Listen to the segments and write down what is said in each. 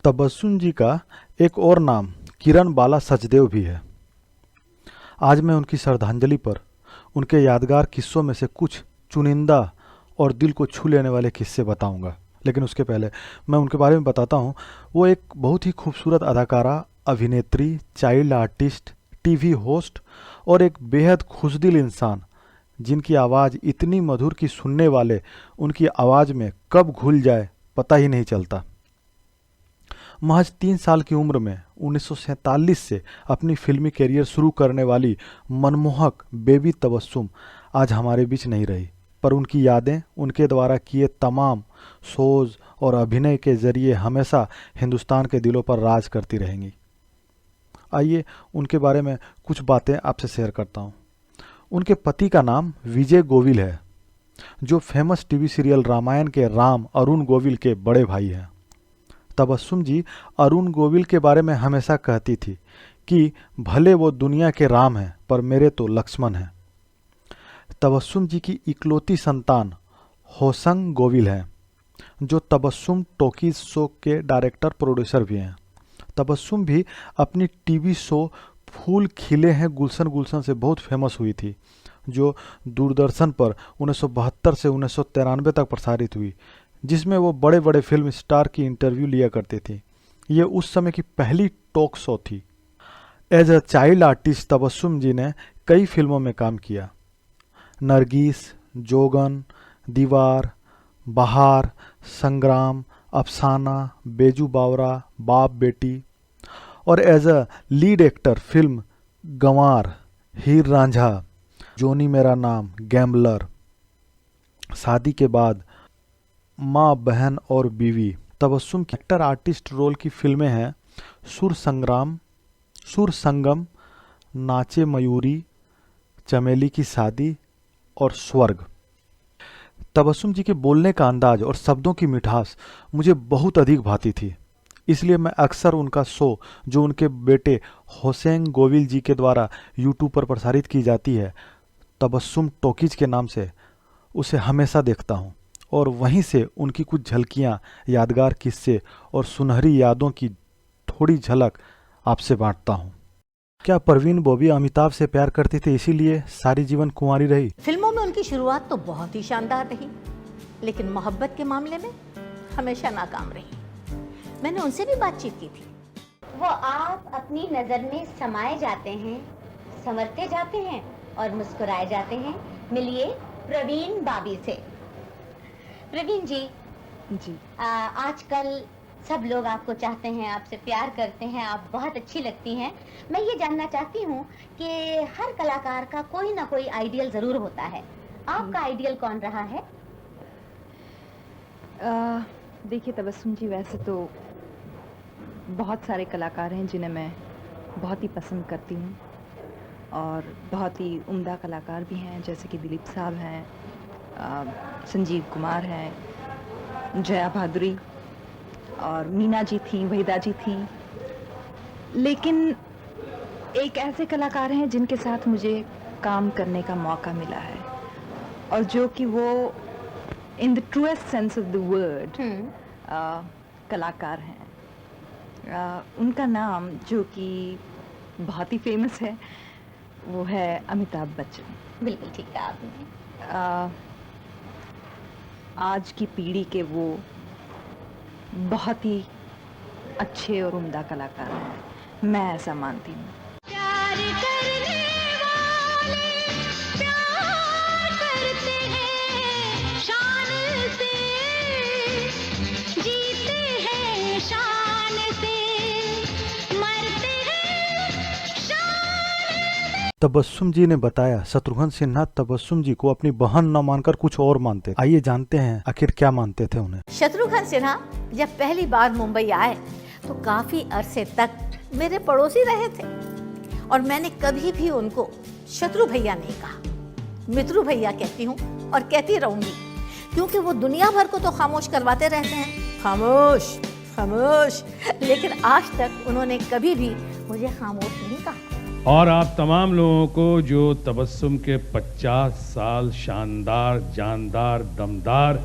तबस्सुम जी का एक और नाम किरण बाला सचदेव भी है। आज मैं उनकी श्रद्धांजलि पर उनके यादगार किस्सों में से कुछ चुनिंदा और दिल को छू लेने वाले किस्से बताऊंगा। लेकिन उसके पहले मैं उनके बारे में बताता हूँ। वो एक बहुत ही खूबसूरत अदाकारा, अभिनेत्री, चाइल्ड आर्टिस्ट, टीवी होस्ट और एक बेहद खुशदिल इंसान, जिनकी आवाज़ इतनी मधुर कि सुनने वाले उनकी आवाज़ में कब घुल जाए पता ही नहीं चलता। महज 3 साल की उम्र में 1947 से अपनी फिल्मी करियर शुरू करने वाली मनमोहक बेबी तबस्सुम आज हमारे बीच नहीं रही, पर उनकी यादें उनके द्वारा किए तमाम शोज और अभिनय के जरिए हमेशा हिंदुस्तान के दिलों पर राज करती रहेंगी। आइए उनके बारे में कुछ बातें आपसे शेयर करता हूँ। उनके पति का नाम विजय गोविल है, जो फेमस टीवी सीरियल रामायण के राम अरुण गोविल के बड़े भाई हैं। तबस्सुम जी अरुण गोविल के बारे में हमेशा कहती थी कि भले वो दुनिया के राम हैं, पर मेरे तो लक्ष्मण हैं। तबस्सुम जी की इकलौती संतान होसंग गोविल हैं, जो तबस्सुम टॉकीज शो के डायरेक्टर प्रोड्यूसर भी हैं। तबस्सुम भी अपनी टीवी शो फूल खिले हैं गुलशन गुलशन से बहुत फेमस हुई थी, जो दूरदर्शन पर 1972 से 1993 तक प्रसारित हुई, जिसमें वो बड़े बड़े फिल्म स्टार की इंटरव्यू लिया करते थे। ये उस समय की पहली टॉक शो थी। As a child artist Tabassum ji ने कई फिल्मों में काम किया। नरगिस, जोगन, दीवार, बहार, संग्राम, अफसाना, बेजू बावरा, बाप बेटी, और एज अ लीड एक्टर फिल्म गंवार, हीर रांझा, जोनी मेरा नाम, गैम्बलर, शादी के बाद, माँ, बहन और बीवी। तबस्सुम की एक्टर आर्टिस्ट रोल की फिल्में हैं सुर संग्राम, सुर संगम, नाचे मयूरी, चमेली की शादी और स्वर्ग। तबस्सुम जी के बोलने का अंदाज और शब्दों की मिठास मुझे बहुत अधिक भाती थी, इसलिए मैं अक्सर उनका शो, जो उनके बेटे होसेंग गोविल जी के द्वारा यूट्यूब पर प्रसारित की जाती है, तबस्सुम टॉकीज के नाम से, उसे हमेशा देखता हूँ और वहीं से उनकी कुछ झलकियाँ, यादगार किस्से और सुनहरी यादों की थोड़ी झलक आपसे बांटता हूँ। क्या परवीन बॉबी अमिताभ से प्यार करती थी, इसीलिए सारी जीवन कुंवारी रही? फिल्मों में उनकी शुरुआत तो बहुत ही शानदार रही, लेकिन मोहब्बत के मामले में हमेशा नाकाम रही। मैंने उनसे भी बातचीत की थी। वो आप अपनी नजर में समाये जाते हैं, संवरते जाते हैं और मुस्कुराए जाते हैं। मिलिए प्रवीण बाबी से। प्रवीण जी, आजकल सब लोग आपको चाहते हैं, आपसे प्यार करते हैं, आप बहुत अच्छी लगती हैं। मैं ये जानना चाहती हूँ कि हर कलाकार का कोई ना कोई आइडियल जरूर होता है। आपका आइडियल कौन रहा है? देखिए तबस्सुम जी, वैसे तो बहुत सारे कलाकार हैं जिन्हें मैं बहुत ही पसंद करती हूँ, और बहुत ही उम्दा कलाकार भी हैं, जैसे कि दिलीप साहब हैं, संजीव कुमार हैं, जया भादुरी और मीना जी थी, वहीदा जी थी। लेकिन एक ऐसे कलाकार हैं जिनके साथ मुझे काम करने का मौका मिला है, और जो कि वो in the truest sense of the word कलाकार हैं। उनका नाम, जो कि बहुत ही फेमस है, वो है अमिताभ बच्चन। बिल्कुल ठीक कहा आपने। आज की पीढ़ी के वो बहुत ही अच्छे और उम्दा कलाकार हैं, मैं ऐसा मानती हूँ। प्यार करने वाले प्यार करते हैं शान से, जीते हैं शान से, मरते हैं शान। तबस्सुम जी ने बताया शत्रुघ्न सिन्हा तबस्सुम जी को अपनी बहन न मानकर कुछ और मानते। आइए जानते हैं आखिर क्या मानते थे उन्हें। शत्रुघ्न सिन्हा जब पहली बार मुंबई आए तो काफी अरसे तक मेरे पड़ोसी रहे थे, और मैंने कभी भी उनको शत्रु भैया नहीं कहा, मित्रु भैया कहती हूँ और कहती रहूंगी, क्योंकि वो दुनिया भर को तो खामोश करवाते रहते हैं, खामोश खामोश, लेकिन आज तक उन्होंने कभी भी मुझे खामोश नहीं कहा। और आप तमाम लोगों को जो तबस्सुम के 50 साल शानदार, जानदार, दमदार,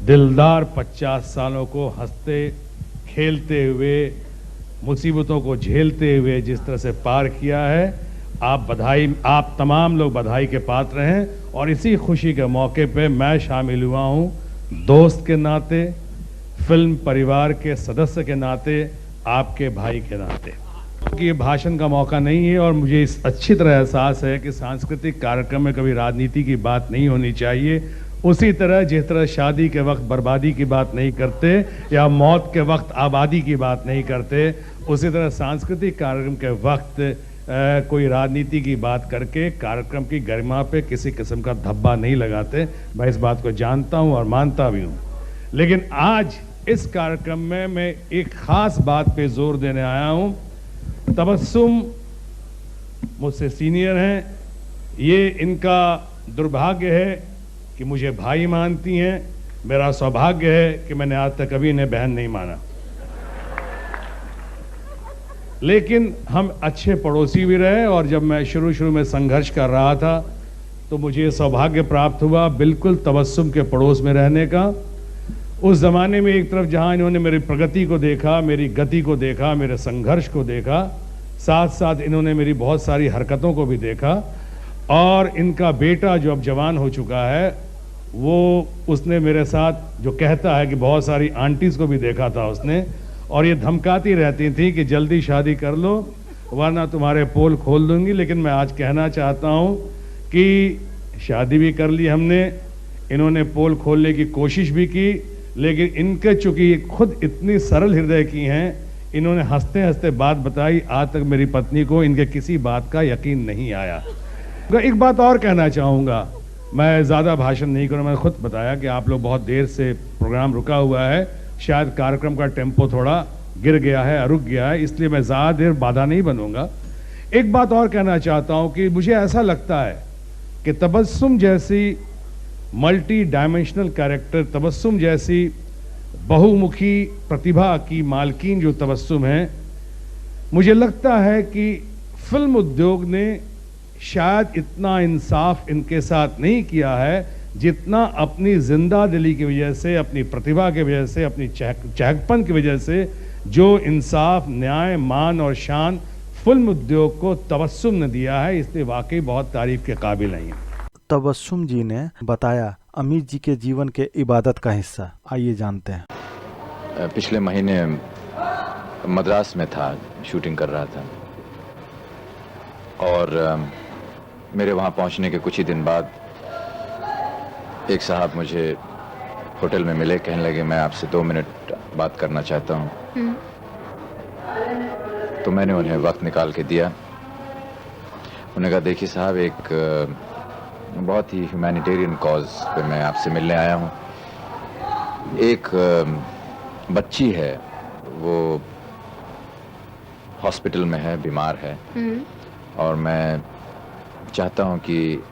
दिलदार 50 सालों को हंसते खेलते हुए, मुसीबतों को झेलते हुए जिस तरह से पार किया है, आप तमाम लोग बधाई के पात्र हैं। और इसी खुशी के मौके पे मैं शामिल हुआ हूँ दोस्त के नाते, फिल्म परिवार के सदस्य के नाते, आपके भाई के नाते। कि ये भाषण का मौका नहीं है और मुझे इस अच्छी तरह एहसास है कि सांस्कृतिक कार्यक्रम में कभी राजनीति की बात नहीं होनी चाहिए। उसी तरह जिस तरह शादी के वक्त बर्बादी की बात नहीं करते या मौत के वक्त आबादी की बात नहीं करते, उसी तरह सांस्कृतिक कार्यक्रम के वक्त कोई राजनीति की बात करके कार्यक्रम की गरिमा पे किसी किस्म का धब्बा नहीं लगाते। मैं इस बात को जानता हूं और मानता भी हूं। लेकिन आज इस कार्यक्रम में मैं एक खास बात पे जोर देने आया हूं। तबस्सुम मुझसे सीनियर हैं, ये इनका दुर्भाग्य है कि मुझे भाई मानती हैं। मेरा सौभाग्य है कि मैंने आज तक कभी इन्हें बहन नहीं माना। लेकिन हम अच्छे पड़ोसी भी रहे और जब मैं शुरू में संघर्ष कर रहा था तो मुझे सौभाग्य प्राप्त हुआ बिल्कुल तबस्सुम के पड़ोस में रहने का। उस ज़माने में एक तरफ जहां इन्होंने मेरी प्रगति को देखा, मेरी गति को देखा, मेरे संघर्ष को देखा, साथ साथ इन्होंने मेरी बहुत सारी हरकतों को भी देखा। और इनका बेटा जो अब जवान हो चुका है, वो उसने मेरे साथ जो कहता है कि बहुत सारी आंटीज़ को भी देखा था उसने, और ये धमकाती रहती थी कि जल्दी शादी कर लो वरना तुम्हारे पोल खोल दूंगी। लेकिन मैं आज कहना चाहता हूँ कि शादी भी कर ली हमने, इन्होंने पोल खोलने की कोशिश भी की, लेकिन इनके चूंकि खुद इतनी सरल हृदय की हैं, इन्होंने हंसते हंसते बात बताई। आज तक मेरी पत्नी को इनके किसी बात का यकीन नहीं आया। एक बात और कहना चाहूँगा, मैं ज़्यादा भाषण नहीं करूँ। मैंने खुद बताया कि आप लोग बहुत देर से प्रोग्राम रुका हुआ है, शायद कार्यक्रम का टेम्पो थोड़ा गिर गया है, रुक गया है, इसलिए मैं ज़्यादा देर बाधा नहीं बनूंगा। एक बात और कहना चाहता हूँ कि मुझे ऐसा लगता है कि तबस्सुम जैसी मल्टी डायमेंशनल कैरेक्टर, तबस्सुम जैसी बहुमुखी प्रतिभा की मालकीन जो तबस्सुम है, मुझे लगता है कि फिल्म उद्योग ने शायद इतना इंसाफ इनके साथ नहीं किया है जितना अपनी जिंदा दिली की वजह से, अपनी प्रतिभा की वजह से, अपनी चहकपन की वजह से जो इंसाफ, न्याय, मान और शान फिल्म उद्योग को तबस्सुम ने दिया है, इसलिए वाकई बहुत तारीफ के काबिल हैं। तबस्सुम जी ने बताया अमित जी के जीवन के इबादत का हिस्सा। आइए जानते हैं। पिछले महीने मद्रास में था, शूटिंग कर रहा था, और मेरे वहाँ पहुँचने के कुछ ही दिन बाद एक साहब मुझे होटल में मिले, कहने लगे मैं आपसे 2 मिनट बात करना चाहता हूँ। तो मैंने उन्हें वक्त निकाल के दिया। उन्होंने कहा देखिए साहब, एक बहुत ही ह्यूमैनिटेरियन कॉज पे मैं आपसे मिलने आया हूँ। एक बच्ची है, वो हॉस्पिटल में है, बीमार है, और मैं चाहता हूँ कि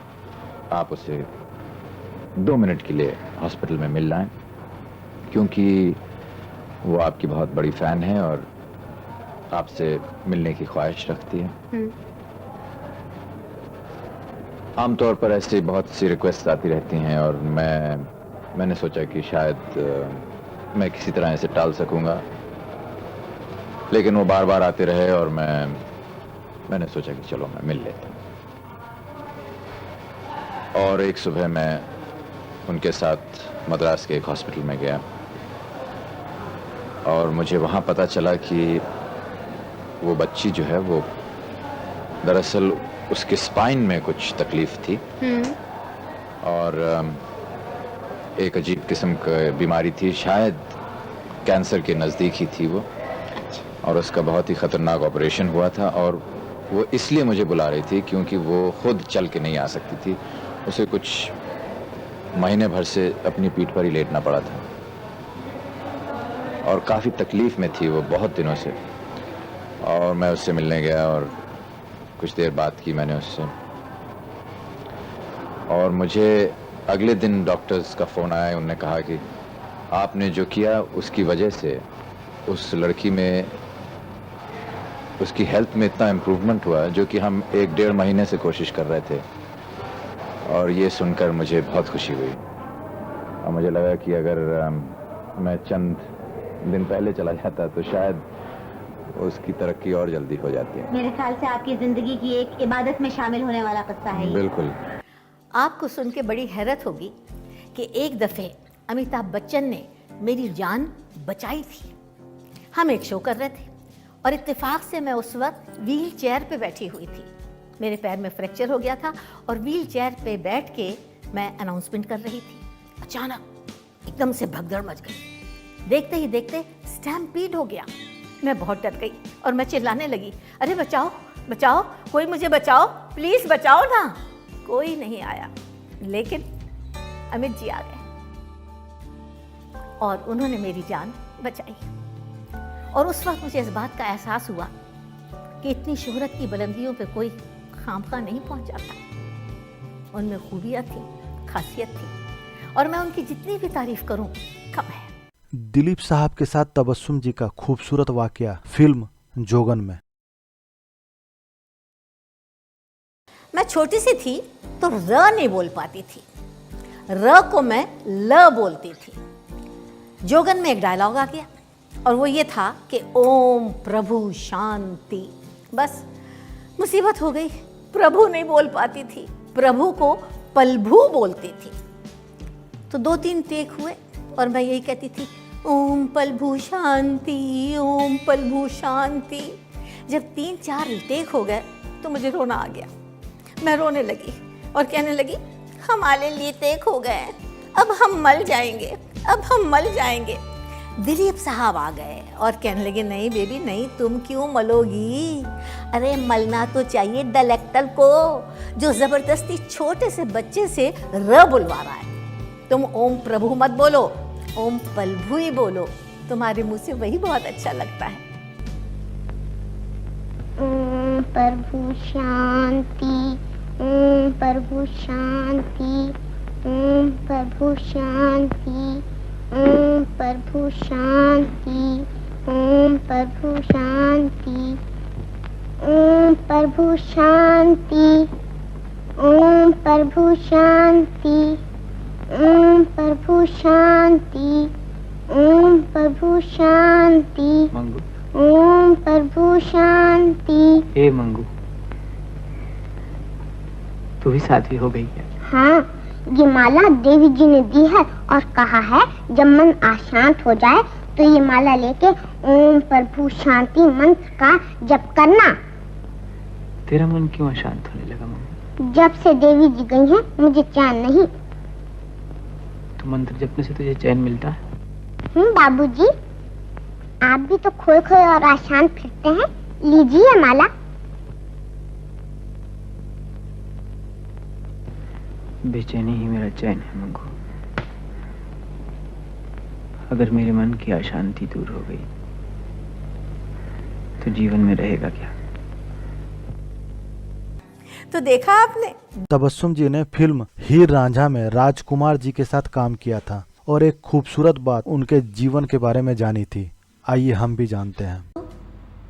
आप उसे 2 मिनट के लिए हॉस्पिटल में मिल लाएं, क्योंकि वो आपकी बहुत बड़ी फ़ैन है और आपसे मिलने की ख्वाहिश रखती है। आमतौर पर ऐसे बहुत सी रिक्वेस्ट आती रहती हैं और मैंने सोचा कि शायद मैं किसी तरह इसे टाल सकूंगा, लेकिन वो बार बार आते रहे और मैंने सोचा कि चलो मैं मिल लेता हूँ। और एक सुबह मैं उनके साथ मद्रास के एक हॉस्पिटल में गया और मुझे वहाँ पता चला कि वो बच्ची जो है वो दरअसल उसके स्पाइन में कुछ तकलीफ थी और एक अजीब किस्म की बीमारी थी, शायद कैंसर के नज़दीक ही थी वो, और उसका बहुत ही ख़तरनाक ऑपरेशन हुआ था। और वो इसलिए मुझे बुला रही थी क्योंकि वो खुद चल के नहीं आ सकती थी, उसे कुछ महीने भर से अपनी पीठ पर ही लेटना पड़ा था और काफ़ी तकलीफ़ में थी वो बहुत दिनों से। और मैं उससे मिलने गया और कुछ देर बात की मैंने उससे, और मुझे अगले दिन डॉक्टर्स का फ़ोन आया। उन्होंने कहा कि आपने जो किया उसकी वजह से उस लड़की में, उसकी हेल्थ में इतना इम्प्रूवमेंट हुआ जो कि हम 1-1.5 महीने से कोशिश कर रहे थे। और ये सुनकर मुझे बहुत खुशी हुई और मुझे लगा कि अगर मैं चंद दिन पहले चला जाता तो शायद उसकी तरक्की और जल्दी हो जाती है। मेरे ख्याल से आपकी जिंदगी की एक इबादत में शामिल होने वाला किस्सा है ये। बिल्कुल। आपको सुन के बड़ी हैरत होगी कि एक दफ़े अमिताभ बच्चन ने मेरी जान बचाई थी। हम एक शो कर रहे थे और इत्तेफाक से मैं उस वक्त व्हील चेयर पे बैठी हुई थी। मेरे पैर में फ्रैक्चर हो गया था और व्हील चेयर पे बैठ के मैं अनाउंसमेंट कर रही थी। अचानक एकदम से भगदड़ मच गई। देखते ही देखते स्टैम्पीड हो गया। मैं बहुत डर गई और मैं चिल्लाने लगी, अरे बचाओ बचाओ, कोई मुझे बचाओ, प्लीज़ बचाओ ना। कोई नहीं आया, लेकिन अमित जी आ गए और उन्होंने मेरी जान बचाई। और उस वक्त मुझे इस बात का एहसास हुआ कि इतनी शोहरत की बुलंदियों पे कोई खामखा नहीं पहुंच जाता। उनमें खूबियाँ थी, खासियत थी और मैं उनकी जितनी भी तारीफ करूं कम है। दिलीप साहब के साथ तबस्सुम जी का खूबसूरत वाकया फिल्म जोगन में। मैं छोटी सी थी तो र नहीं बोल पाती थी, र को मैं ल बोलती थी। जोगन में एक डायलॉग आ गया और वो ये था कि ओम प्रभु शांति। बस मुसीबत हो गई, प्रभु नहीं बोल पाती थी, प्रभु को पलभू बोलती थी। तो 2-3 टेक हुए और मैं यही कहती थी, ओम पलभू शांति, ओम पलभू शांति। जब 3-4 टेक हो गए तो मुझे रोना आ गया। मैं रोने लगी और कहने लगी, हमारे लिए टेक हो गए, अब हम मल जाएंगे, अब हम मल जाएंगे। दिलीप साहब आ गए और कहने लगे, नहीं बेबी नहीं, तुम क्यों मलोगी? अरे मलना तो चाहिए डायरेक्टर को, जो ज़बरदस्ती छोटे से बच्चे से र बुलवा रहा है। तुम ओम प्रभु मत बोलो, ओम पलभू ही बोलो, तुम्हारे मुंह से वही बहुत अच्छा लगता है। ओम प्रभु शांति, ओम प्रभु शांति, ओम प्रभु शांति, ओम प्रभु शांति, ओम प्रभु शांति, ओम प्रभु शांति, ओम प्रभु शांति, ओम प्रभु शांति, ओम प्रभु शांति, मंगू, ओम प्रभु शांति। ए मंगू, तू भी साध्वी हो गई है। हाँ, ये माला देवी जी ने दी है और कहा है जब मन अशांत हो जाए तो ये माला लेके ओम प्रभु शांति मंत्र का जप करना। तेरा मन क्यों अशांत होने लगा मंगू? जब से देवी जी गई हैं मुझे चैन नहीं। तो मंत्र जपने से तुझे चैन मिलता है? बाबूजी, आप भी तो खोए खोए और अशांत फिरते हैं, लीजिए माला। बेचैनी ही मेरा चैन है मंगू। अगर मेरे मन की अशांति दूर हो गई तो जीवन में रहेगा क्या? तो देखा आपने, तबस्सुम जी ने फिल्म हीर रांझा में राजकुमार जी के साथ काम किया था और एक खूबसूरत बात उनके जीवन के बारे में जानी थी। आइए हम भी जानते हैं।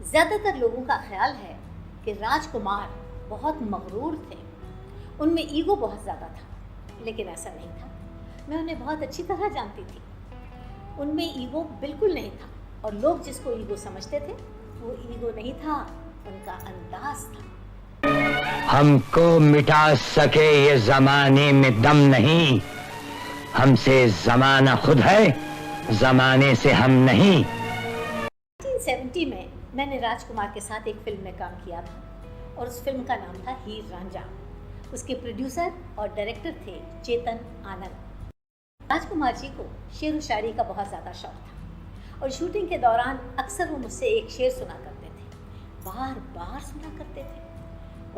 ज़्यादातर लोगों का ख्याल है कि राजकुमार बहुत मगरूर थे, उनमें ईगो बहुत ज़्यादा था, लेकिन ऐसा नहीं था। मैं उन्हें बहुत अच्छी तरह जानती थी। उनमें ईगो बिल्कुल नहीं था और लोग जिसको ईगो समझते थे वो ईगो नहीं था, उनका अंदाज था। हमको मिटा सके ये जमाने में दम नहीं, हमसे जमाना खुद है, जमाने से हम नहीं। 1970 में मैंने राजकुमार के साथ एक फिल्म में काम किया था और उस फिल्म का नाम था हीर रांझा। उसके प्रोड्यूसर और डायरेक्टर थे चेतन आनंद। राजकुमार जी को शेर व शायरी का बहुत ज़्यादा शौक था और शूटिंग के दौरान अक्सर वो मुझसे एक शेर सुना करते थे, बार बार सुना करते थे।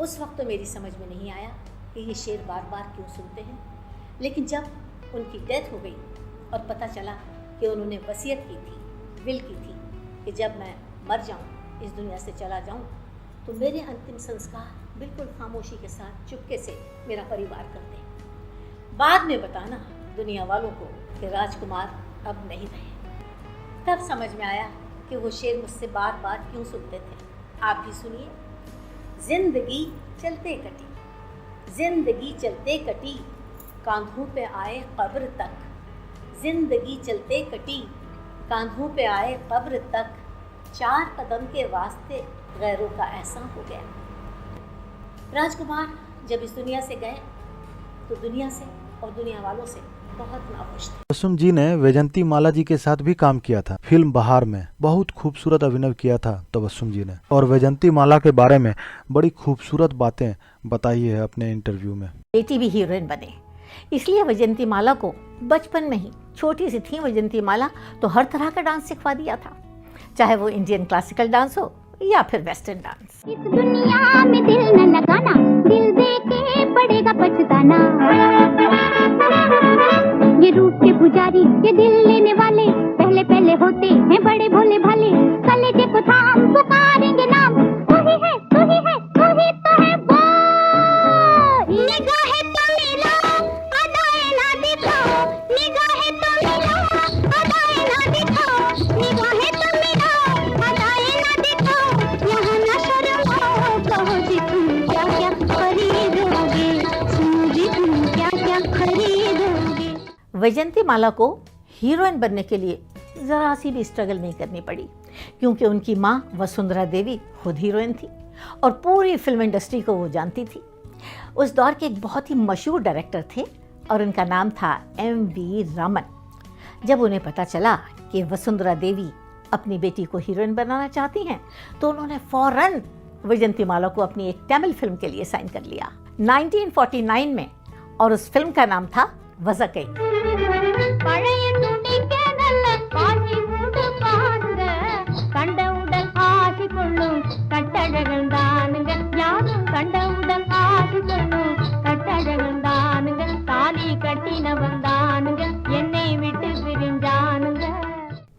उस वक्त तो मेरी समझ में नहीं आया कि ये शेर बार बार क्यों सुनते हैं, लेकिन जब उनकी डेथ हो गई और पता चला कि उन्होंने वसीयत की थी, विल की थी कि जब मैं मर जाऊं, इस दुनिया से चला जाऊं, तो मेरे अंतिम संस्कार बिल्कुल खामोशी के साथ चुपके से मेरा परिवार करते। बाद में बताना दुनिया वालों को कि राजकुमार अब नहीं रहे। तब समझ में आया कि वो शेर मुझसे बार बार क्यों सुनते थे। आप भी सुनिए। जिंदगी चलते कटी, जिंदगी चलते कटी, कांधों पे आए कब्र तक। जिंदगी चलते कटी, कांधों पे आए कब्र तक 4 कदम के वास्ते गैरों का ऐसा हो गया। राजकुमार जब इस दुनिया से गए तो दुनिया से और दुनिया वालों से बहुत नाखुश थे। तबस्सुम जी ने वैजंती माला जी के साथ भी काम किया था। फिल्म बहार में बहुत खूबसूरत अभिनय किया था तबस्सुम जी ने, और वैजंती माला के बारे में बड़ी खूबसूरत बातें बताई है अपने इंटरव्यू में। बेटी भी हीरोइन बने, इसलिए वैजंती माला को बचपन में ही, छोटी सी थी वैजंती माला, तो हर तरह का डांस सिखवा दिया था, चाहे वो इंडियन क्लासिकल डांस हो या फिर वेस्टर्न डांस। इस दुनिया में दिल न लगाना, दिल दे के पड़ेगा पछताना। ये रूप के पुजारी, ये दिल लेने वाले, पहले पहले होते हैं बड़े भोले भाले। कलेजे को थाम पुकारेंगे नाम, तू ही है, तू ही है, तू ही तो है वो। निगाहें तो मिलाओ, अदाएं ना दिखाओ, निगाहें तो मिलाओ, अदाएं ना दिखाओ, निगाहें तो मिलाओ, अदाएं ना दिखाओ, यहाँ ना शर्माओ, कहो जी तुम क्या क्या खरीदोगे, सुनो जी तुम क्या क्या खरीदोगे। वैजंती माला को हीरोइन बनने के लिए ज़रा सी भी स्ट्रगल नहीं करनी पड़ी, क्योंकि उनकी माँ वसुंधरा देवी खुद हीरोइन थी और पूरी फिल्म इंडस्ट्री को वो जानती थी। उस दौर के एक बहुत ही मशहूर डायरेक्टर थे और उनका नाम था M.V. रामन। जब उन्हें पता चला कि वसुंधरा देवी अपनी बेटी को हीरोइन बनाना चाहती हैं, तो उन्होंने फौरन वैजंती माला को अपनी एक तमिल फिल्म के लिए साइन कर लिया 1949 में, और उस फिल्म का नाम था वज़कई।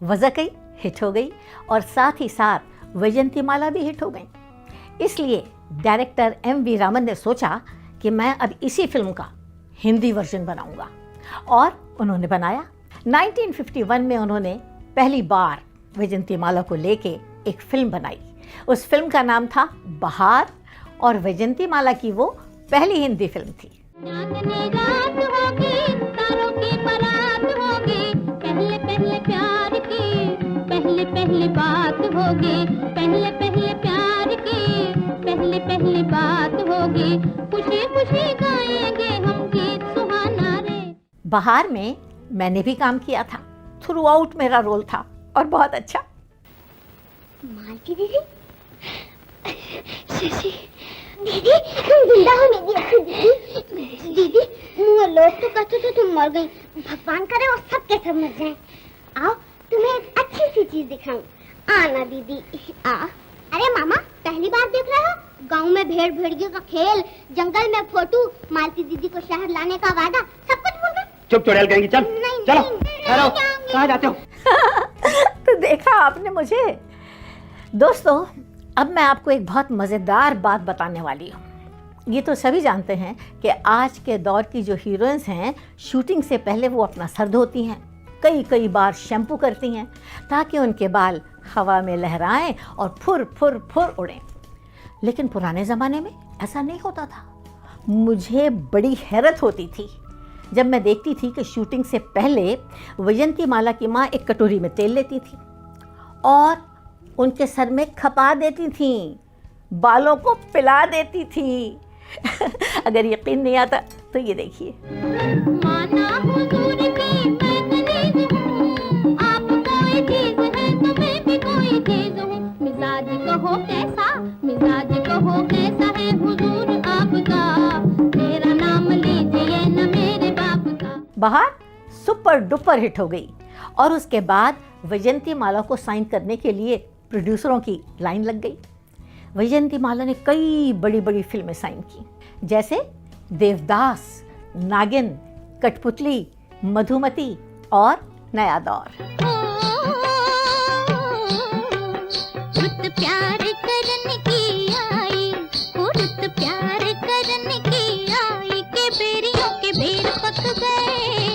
वज़कई हिट हो गई और साथ ही साथ वैजंती माला भी हिट हो गई। इसलिए डायरेक्टर M.V. रामन ने सोचा कि मैं अब इसी फिल्म का हिंदी वर्जन बनाऊंगा, और उन्होंने बनाया। 1951 में उन्होंने पहली बार वैजंती माला को लेके एक फिल्म बनाई। उस फिल्म का नाम था बहार, और वैजंती माला की वो पहली हिंदी फिल्म थी। पहले पहले बात होगी, पहले पहले प्यार की, पहले पहले बात होगी, खुशी खुशी गाएंगे हम गीत सुहाना रे। बहार में मैंने भी काम किया था, थ्रू आउट मेरा रोल था और बहुत अच्छा। मालती दीदी, शशि दीदी, तुम जिंदा हो दीदी। दीदी वो लोग तो कहते थे तुम मर गई, भगवान करे वो सब के सब मर जाएं। आओ तुम्हें एक अच्छी सी चीज दिखाऊं। आना दीदी आ। अरे मामा पहली बार देख रहे हो? गांव में भेड़ भेड़ियों का खेल, जंगल में फोटो, मालती दीदी को शहर लाने का वादा, सब कुछ भूल गए। चुप चुड़ैल कहेंगी, चल चलो ठहरो, कहाँ जाते हो? तो देखा आपने मुझे। दोस्तों, अब मैं आपको एक बहुत मज़ेदार बात बताने वाली हूँ। ये तो सभी जानते हैं कि आज के दौर की जो हीरोइंस हैं, शूटिंग से पहले वो अपना सर धोती हैं, कई कई बार शैम्पू करती हैं, ताकि उनके बाल हवा में लहराएं और फुर फुर फुर उड़ें। लेकिन पुराने ज़माने में ऐसा नहीं होता था। मुझे बड़ी हैरत होती थी जब मैं देखती थी कि शूटिंग से पहले वैजंती माला की माँ एक कटोरी में तेल लेती थी और उनके सर में खपा देती थी, बालों को पिला देती थी। अगर यकीन नहीं आता तो ये देखिए। माना हुजूर की मैं तलीब हूँ, आप कोई चीज है तो मैं भी कोई चीज हूँ। मिजाज कहो कैसा, मिजाज कहो कैसा है हुजूर आपका, मेरा नाम लीजिए न मेरे बाप का। बहार सुपर डुपर हिट हो गई और उसके बाद वैजंती माला को साइन करने के लिए प्रोड्यूसरों की लाइन लग गई। वैजंती माला ने कई बड़ी बड़ी फिल्में साइन की, जैसे देवदास, नागिन, कठपुतली, मधुमती और नया दौर। रुत प्यार करने की आई, रुत प्यार करने की आई, के बेरियों के बेर पक गए,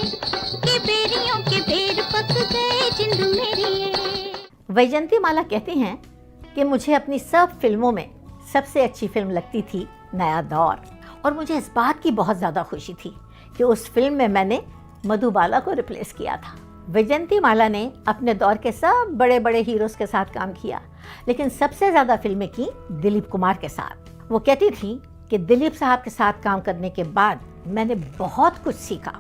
के बेरियों के बेर पक गए जिंद मेरी। वैजंती माला कहती हैं कि मुझे अपनी सब फिल्मों में सबसे अच्छी फिल्म लगती थी नया दौर, और मुझे इस बात की बहुत ज़्यादा खुशी थी कि उस फिल्म में मैंने मधुबाला को रिप्लेस किया था। वैजयंती माला ने अपने दौर के सब बड़े बड़े हीरोज के साथ काम किया, लेकिन सबसे ज़्यादा फिल्में की दिलीप कुमार के साथ। वो कहती थी कि दिलीप साहब के साथ काम करने के बाद मैंने बहुत कुछ सीखा,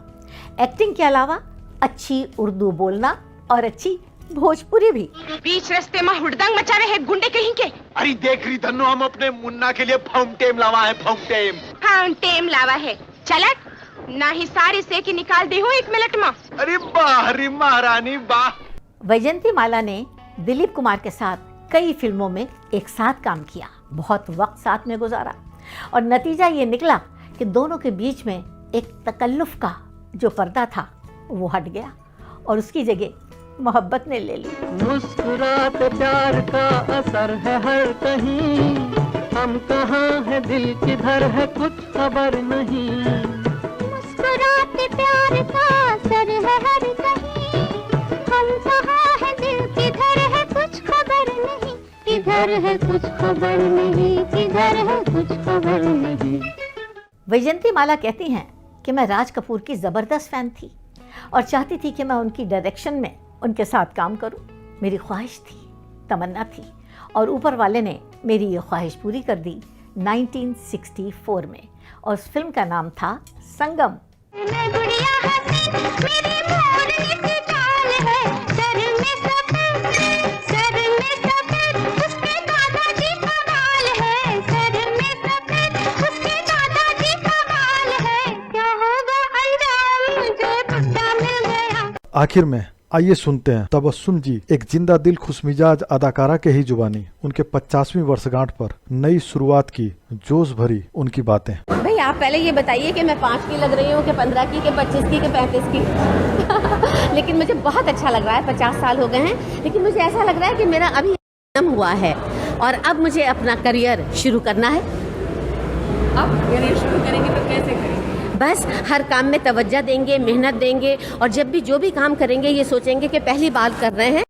एक्टिंग के अलावा अच्छी उर्दू बोलना और अच्छी भोजपुरी भी। बीच रास्ते में हुड़दंग मचा रहे गुंडे कहीं के। अरे देख रही धन्नो, हम अपने मुन्ना के लिए फाउंटेन लावा है, फाउंटेन लावा है। चलत ना ही सारी से की निकाल दी हो 1 मिनट में। अरे बाहरी महारानी वाह। वैजयंती माला ने दिलीप कुमार के साथ कई फिल्मों में एक साथ काम किया, बहुत वक्त साथ में गुजारा और नतीजा ये निकला कि दोनों के बीच में एक तकल्लुफ का जो पर्दा था वो हट गया और उसकी जगह मोहब्बत ने ले ली। मुस्कुराते प्यार का असर है हर कहीं, हम कहाँ है दिल किधर है कुछ खबर नहीं। मुस्कुराते प्यार का असर है हर कहीं, हम कहाँ है दिल किधर है कुछ खबर नहीं, किधर है कुछ खबर नहीं, किधर है कुछ खबर नहीं। वैजयंती माला कहती हैं कि मैं राज कपूर की ज़बरदस्त फ़ैन थी और चाहती थी कि मैं उनकी डायरेक्शन में उनके साथ काम करूं। मेरी ख्वाहिश थी, तमन्ना थी और ऊपर वाले ने मेरी ये ख्वाहिश पूरी कर दी 1964 में और उस फिल्म का नाम था संगम। आखिर में आइए सुनते हैं तबस्सुम जी, एक जिंदा दिल खुशमिजाज अदाकारा के ही जुबानी, उनके 50वीं वर्षगांठ पर नई शुरुआत की जोश भरी उनकी बातें। भाई आप पहले ये बताइए कि मैं 5 की लग रही हूँ कि 15 की, कि 25 की, कि 35 की। लेकिन मुझे बहुत अच्छा लग रहा है, 50 साल हो गए हैं, लेकिन मुझे ऐसा लग रहा है कि मेरा अभी जन्म हुआ है और अब मुझे अपना करियर शुरू करना है। अब करियर शुरू करेंगे तो कैसे करेंगे? बस हर काम में तवज्जो देंगे, मेहनत देंगे और जब भी जो भी काम करेंगे ये सोचेंगे कि पहली बार कर रहे हैं